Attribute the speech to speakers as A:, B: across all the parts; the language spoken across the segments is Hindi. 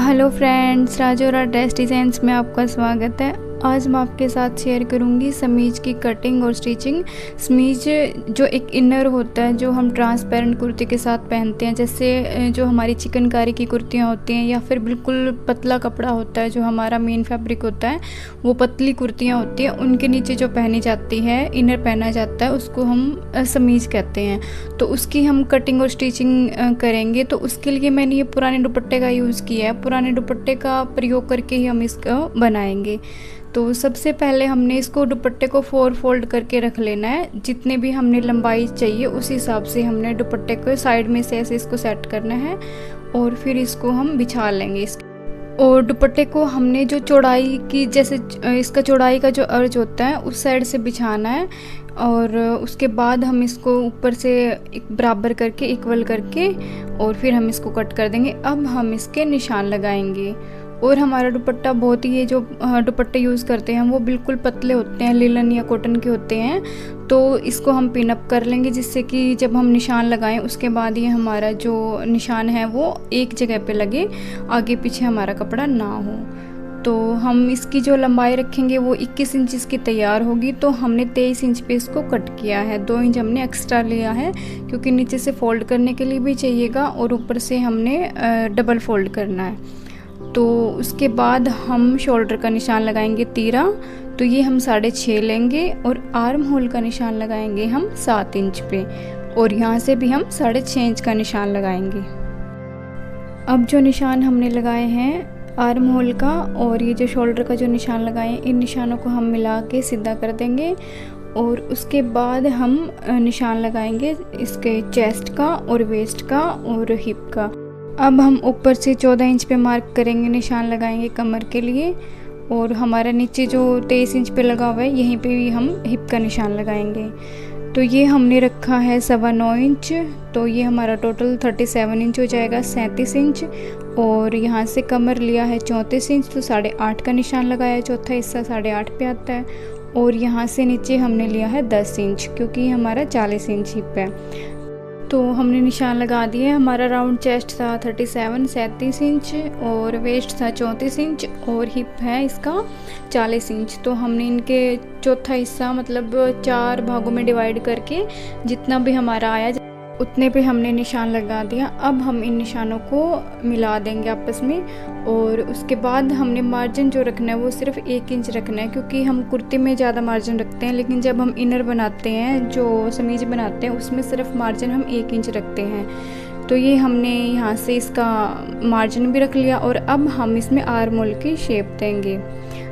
A: Hello friends, Rajora dress designs में आपका स्वागत है। आज मैं आपके साथ शेयर करूंगी समीज की कटिंग और स्टिचिंग। समीज जो एक इनर होता है जो हम ट्रांसपेरेंट कुर्ती के साथ पहनते हैं, जैसे जो हमारी चिकनकारी की कुर्तियां होती हैं या फिर बिल्कुल पतला कपड़ा होता है जो हमारा मेन फैब्रिक होता है, वो पतली कुर्तियां होती हैं, उनके नीचे जो पहनी जाती है, इनर पहना जाता है, उसको हम समीज कहते हैं। तो उसकी हम कटिंग और स्टिचिंग करेंगे। तो उसके लिए मैंने ये पुराने दुपट्टे का यूज़ किया है। पुराने दुपट्टे का प्रयोग करके ही हम इसको बनाएंगे। तो सबसे पहले हमने इसको दुपट्टे को 4 फोल्ड करके रख लेना है। जितने भी हमने लंबाई चाहिए उस हिसाब से हमने दुपट्टे को साइड में से ऐसे इसको सेट करना है और फिर इसको हम बिछा लेंगे। और दुपट्टे को हमने जो चौड़ाई की, जैसे इसका चौड़ाई का जो अर्ज होता है उस साइड से बिछाना है और उसके बाद हम इसको ऊपर से एक बराबर करके इक्वल करके और फिर हम इसको कट कर देंगे। अब हम इसके निशान लगाएंगे। और हमारा दुपट्टा बहुत ही, ये जो दुपट्टे यूज़ करते हैं वो बिल्कुल पतले होते हैं, लिलन या कॉटन के होते हैं। तो इसको हम पिन अप कर लेंगे जिससे कि जब हम निशान लगाएं उसके बाद ये हमारा जो निशान है वो एक जगह पे लगे, आगे पीछे हमारा कपड़ा ना हो। तो हम इसकी जो लंबाई रखेंगे वो 21 इंच इसकी तैयार होगी। तो हमने 23 इंच पे इसको कट किया है। 2 इंच हमने एक्स्ट्रा लिया है क्योंकि नीचे से फोल्ड करने के लिए भी चाहिएगा और ऊपर से हमने डबल फोल्ड करना है। तो उसके बाद हम शोल्डर का निशान लगाएंगे 13। तो ये हम 6.5 लेंगे और आर्म होल का निशान लगाएंगे हम 7 इंच पे और यहाँ से भी हम 6.5 इंच का निशान लगाएंगे। अब जो निशान हमने लगाए हैं आर्म होल का और ये जो शोल्डर का जो निशान लगाए हैं, इन निशानों को हम मिला के सीधा कर देंगे। और उसके बाद हम निशान लगाएंगे इसके चेस्ट का और वेस्ट का और हिप का। अब हम ऊपर से 14 इंच पे मार्क करेंगे, निशान लगाएंगे कमर के लिए। और हमारा नीचे जो 23 इंच पे लगा हुआ है यहीं पे भी हम हिप का निशान लगाएंगे। तो ये हमने रखा है 9.25 इंच। तो ये हमारा टोटल 37 इंच हो जाएगा, 37 इंच। और यहाँ से कमर लिया है 34 इंच, तो 8.5 का निशान लगाया है, चौथा हिस्सा 8.5 पे आता है। और यहाँ से नीचे हमने लिया है 10 इंच क्योंकि हमारा 40 इंच हिप है। तो हमने निशान लगा दिए। हमारा राउंड चेस्ट था 37 इंच और वेस्ट था 34 इंच और हिप है इसका 40 इंच। तो हमने इनके चौथा हिस्सा मतलब 4 भागों में डिवाइड करके जितना भी हमारा आया उतने पे हमने निशान लगा दिया। अब हम इन निशानों को मिला देंगे आपस में। और उसके बाद हमने मार्जिन जो रखना है वो सिर्फ 1 इंच रखना है क्योंकि हम कुर्ती में ज़्यादा मार्जिन रखते हैं, लेकिन जब हम इनर बनाते हैं, जो समीज बनाते हैं, उसमें सिर्फ मार्जिन हम 1 इंच रखते हैं। तो ये हमने यहाँ से इसका मार्जिन भी रख लिया। और अब हम इसमें आर्म होल की शेप देंगे।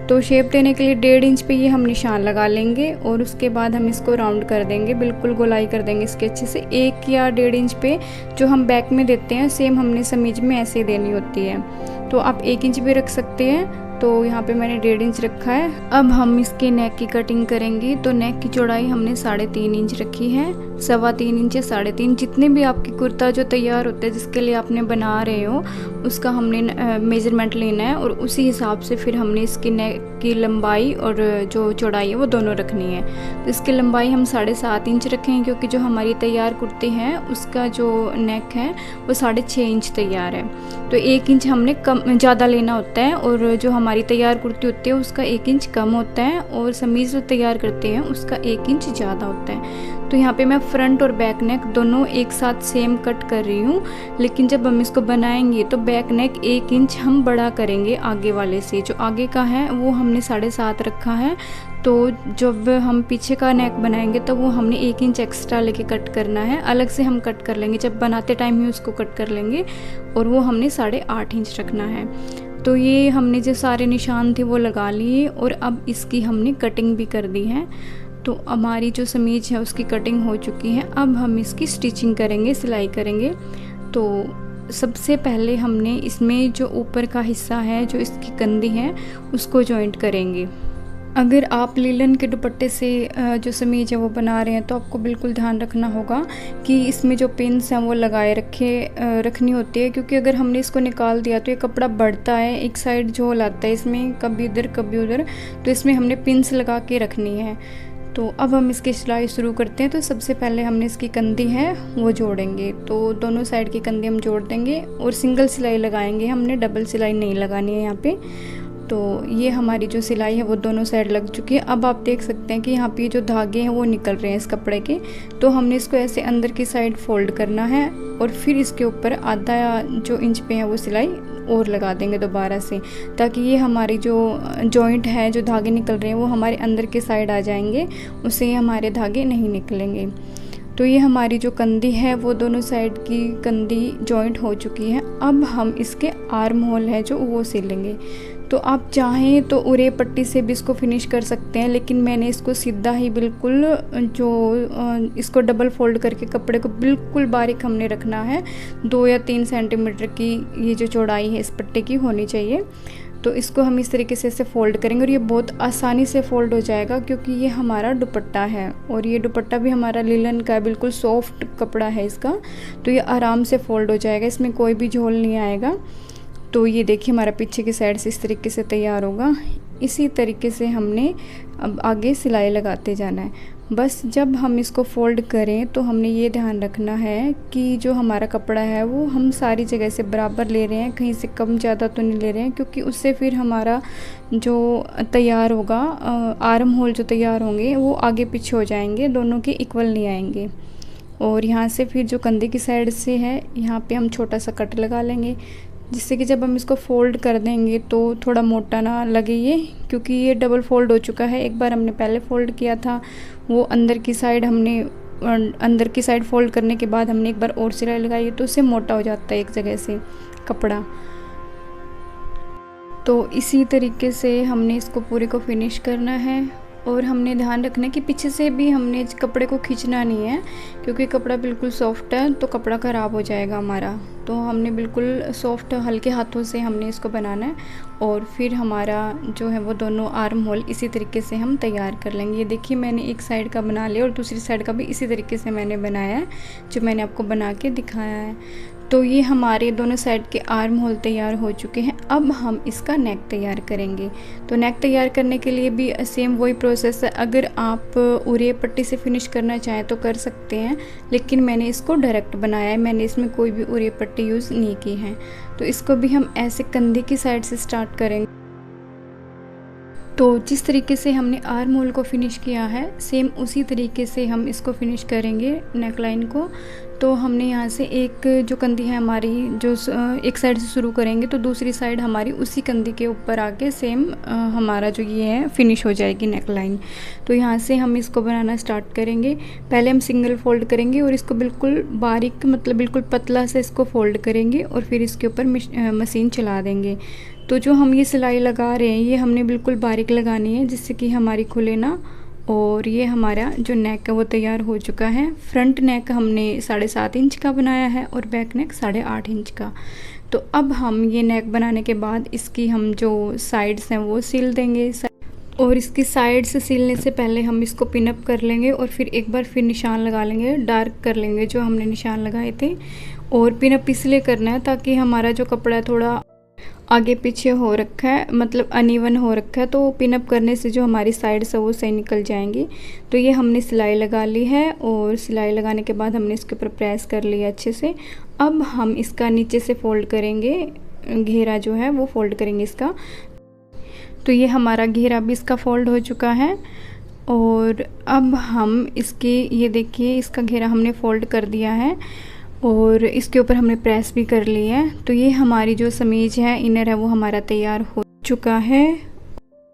A: तो शेप देने के लिए 1.5 इंच पे ये हम निशान लगा लेंगे और उसके बाद हम इसको राउंड कर देंगे, बिल्कुल गोलाई कर देंगे इसके अच्छे से। 1 या 1.5 इंच पे जो हम बैक में देते हैं सेम हमने समीज में ऐसे ही देनी होती है। तो आप 1 इंच भी रख सकते हैं। तो यहाँ पे मैंने 1.5 इंच रखा है। अब हम इसके नेक की कटिंग करेंगे। तो नेक की चौड़ाई हमने 3.5 इंच रखी है, 3.25 इंच या 3.5, जितने भी आपकी कुर्ता जो तैयार होता है जिसके लिए आपने बना रहे हो उसका हमने मेजरमेंट लेना है और उसी हिसाब से फिर हमने इसकी नेक की लंबाई और जो चौड़ाई है वो दोनों रखनी है। तो इसकी लंबाई हम 7.5 इंच रखेंगे क्योंकि जो हमारी तैयार कुर्ती है उसका जो नेक है वो 6.5 इंच तैयार है। तो 1 इंच हमने कम ज़्यादा लेना होता है और जो हमारी तैयार कुर्ती होती है उसका 1 इंच कम होता है और समीज जो तैयार करते हैं उसका 1 इंच ज़्यादा होता है। तो यहाँ पे मैं फ्रंट और बैक नेक दोनों एक साथ सेम कट कर रही हूँ, लेकिन जब हम इसको बनाएंगे तो बैक नेक 1 इंच हम बड़ा करेंगे आगे वाले से। जो आगे का है वो हमने 7.5 रखा है। तो जब हम पीछे का नेक बनाएंगे तो वो हमने 1 इंच एक्स्ट्रा लेके कट करना है, अलग से हम कट कर लेंगे, जब बनाते टाइम ही उसको कट कर लेंगे और वो हमने 8.5 इंच रखना है। तो ये हमने जो सारे निशान थे वो लगा लिए और अब इसकी हमने कटिंग भी कर दी है। तो हमारी जो समीज है उसकी कटिंग हो चुकी है। अब हम इसकी स्टिचिंग करेंगे, सिलाई करेंगे। तो सबसे पहले हमने इसमें जो ऊपर का हिस्सा है, जो इसकी कंधी है, उसको जॉइंट करेंगे। अगर आप लीलन के दुपट्टे से जो समीज है वो बना रहे हैं तो आपको बिल्कुल ध्यान रखना होगा कि इसमें जो पिन्स हैं वो लगाए रखनी होती है, क्योंकि अगर हमने इसको निकाल दिया तो ये कपड़ा बढ़ता है, एक साइड झोल आता है इसमें, कभी इधर कभी उधर। तो इसमें हमने पिन्स लगा के रखनी है। तो अब हम इसकी सिलाई शुरू करते हैं। तो सबसे पहले हमने इसकी कंधी है वो जोड़ेंगे। तो दोनों साइड की कंधी हम जोड़ देंगे और सिंगल सिलाई लगाएंगे, हमने डबल सिलाई नहीं लगानी है यहाँ पे। तो ये हमारी जो सिलाई है वो दोनों साइड लग चुकी है। अब आप देख सकते हैं कि यहाँ पे जो धागे हैं वो निकल रहे हैं इस कपड़े के। तो हमने इसको ऐसे अंदर की साइड फोल्ड करना है और फिर इसके ऊपर आधा जो इंच पे है वो सिलाई और लगा देंगे दोबारा से, ताकि ये हमारी जो जॉइंट है, जो धागे निकल रहे हैं वो हमारे अंदर के साइड आ जाएंगे, उससे हमारे धागे नहीं निकलेंगे। तो ये हमारी जो कंधी है वो दोनों साइड की कंधी जॉइंट हो चुकी है। अब हम इसके आर्म होल है जो वो सिलेंगे। तो आप चाहें तो उरे पट्टी से भी इसको फिनिश कर सकते हैं, लेकिन मैंने इसको सीधा ही बिल्कुल इसको डबल फोल्ड करके कपड़े को बिल्कुल बारीक हमने रखना है। 2 या 3 सेंटीमीटर की ये जो चौड़ाई है इस पट्टे की होनी चाहिए। तो इसको हम इस तरीके से इसे फ़ोल्ड करेंगे और ये बहुत आसानी से फ़ोल्ड हो जाएगा, क्योंकि ये हमारा दुपट्टा है और ये दुपट्टा भी हमारा लिलन का है, बिल्कुल सॉफ्ट कपड़ा है इसका। तो ये आराम से फ़ोल्ड हो जाएगा, इसमें कोई भी झोल नहीं आएगा। तो ये देखिए हमारा पीछे की साइड से इस तरीके से तैयार होगा। इसी तरीके से हमने अब आगे सिलाई लगाते जाना है। बस जब हम इसको फ़ोल्ड करें तो हमने ये ध्यान रखना है कि जो हमारा कपड़ा है वो हम सारी जगह से बराबर ले रहे हैं, कहीं से कम ज़्यादा तो नहीं ले रहे हैं, क्योंकि उससे फिर हमारा जो तैयार होगा आर्म होल जो तैयार होंगे वो आगे पीछे हो जाएंगे, दोनों के इक्वल नहीं आएंगे। और यहाँ से फिर जो कंधे की साइड से है यहाँ पे हम छोटा सा कट लगा लेंगे, जिससे कि जब हम इसको फ़ोल्ड कर देंगे तो थोड़ा मोटा ना लगे ये, क्योंकि ये डबल फोल्ड हो चुका है। एक बार हमने पहले फ़ोल्ड किया था, वो अंदर की साइड फ़ोल्ड करने के बाद हमने एक बार और सिलाई लगाई है, तो उससे मोटा हो जाता है एक जगह से कपड़ा। तो इसी तरीके से हमने इसको पूरे को फिनिश करना है। और हमने ध्यान रखना है कि पीछे से भी हमने कपड़े को खींचना नहीं है, क्योंकि कपड़ा बिल्कुल सॉफ्ट है तो कपड़ा ख़राब हो जाएगा हमारा। तो हमने बिल्कुल सॉफ्ट हल्के हाथों से हमने इसको बनाना है। और फिर हमारा जो है वो दोनों आर्म होल इसी तरीके से हम तैयार कर लेंगे। ये देखिए मैंने एक साइड का बना लिया और दूसरी साइड का भी इसी तरीके से मैंने बनाया है, जो मैंने आपको बना के दिखाया है। तो ये हमारे दोनों साइड के आर्म होल तैयार हो चुके हैं। अब हम इसका नेक तैयार करेंगे। तो नेक तैयार करने के लिए भी सेम वही प्रोसेस है। अगर आप उरे पट्टी से फिनिश करना चाहें तो कर सकते हैं, लेकिन मैंने इसको डायरेक्ट बनाया है, मैंने इसमें कोई भी उरे पट्टी यूज़ नहीं की है। तो इसको भी हम ऐसे कंधे की साइड से स्टार्ट करेंगे। तो जिस तरीके से हमने आर्म होल को फिनिश किया है सेम उसी तरीके से हम इसको फिनिश करेंगे नेक लाइन को। तो हमने यहाँ से एक जो कंधी है हमारी जो एक साइड से शुरू करेंगे तो दूसरी साइड हमारी उसी कंधी के ऊपर आके सेम हमारा जो ये है फिनिश हो जाएगी नेक लाइन। तो यहाँ से हम इसको बनाना स्टार्ट करेंगे। पहले हम सिंगल फोल्ड करेंगे और इसको बिल्कुल बारीक मतलब बिल्कुल पतला से इसको फोल्ड करेंगे और फिर इसके ऊपर मशीन चला देंगे। तो जो हम ये सिलाई लगा रहे हैं ये हमने बिल्कुल बारीक लगानी है, जिससे कि हमारी खुले ना। और ये हमारा जो नेक है वो तैयार हो चुका है। फ्रंट नेक हमने 7.5 इंच का बनाया है और बैक नेक 8.5 इंच का। तो अब हम ये नेक बनाने के बाद इसकी हम जो साइड्स हैं वो सिल देंगे। और इसकी साइड से सिलने से पहले हम इसको पिनअप कर लेंगे और फिर एक बार फिर निशान लगा लेंगे, डार्क कर लेंगे जो हमने निशान लगाए थे। और पिनअप इसलिए करना है ताकि हमारा जो कपड़ा है थोड़ा आगे पीछे हो रखा है, मतलब अनइवन हो रखा है, तो पिनअप करने से जो हमारी साइड्स है वो सही निकल जाएंगी। तो ये हमने सिलाई लगा ली है और सिलाई लगाने के बाद हमने इसके ऊपर प्रेस कर लिया अच्छे से। अब हम इसका नीचे से फोल्ड करेंगे, घेरा जो है वो फोल्ड करेंगे इसका। तो ये हमारा घेरा भी इसका फोल्ड हो चुका है। और अब हम इसकी ये देखिए इसका घेरा हमने फोल्ड कर दिया है और इसके ऊपर हमने प्रेस भी कर ली है। तो ये हमारी जो समीज है इनर है वो हमारा तैयार हो चुका है।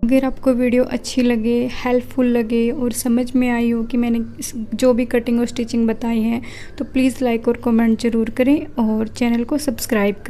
A: अगर आपको वीडियो अच्छी लगे, हेल्पफुल लगे और समझ में आई हो कि मैंने जो भी कटिंग और स्टिचिंग बताई है तो प्लीज़ लाइक और कमेंट ज़रूर करें और चैनल को सब्सक्राइब करें।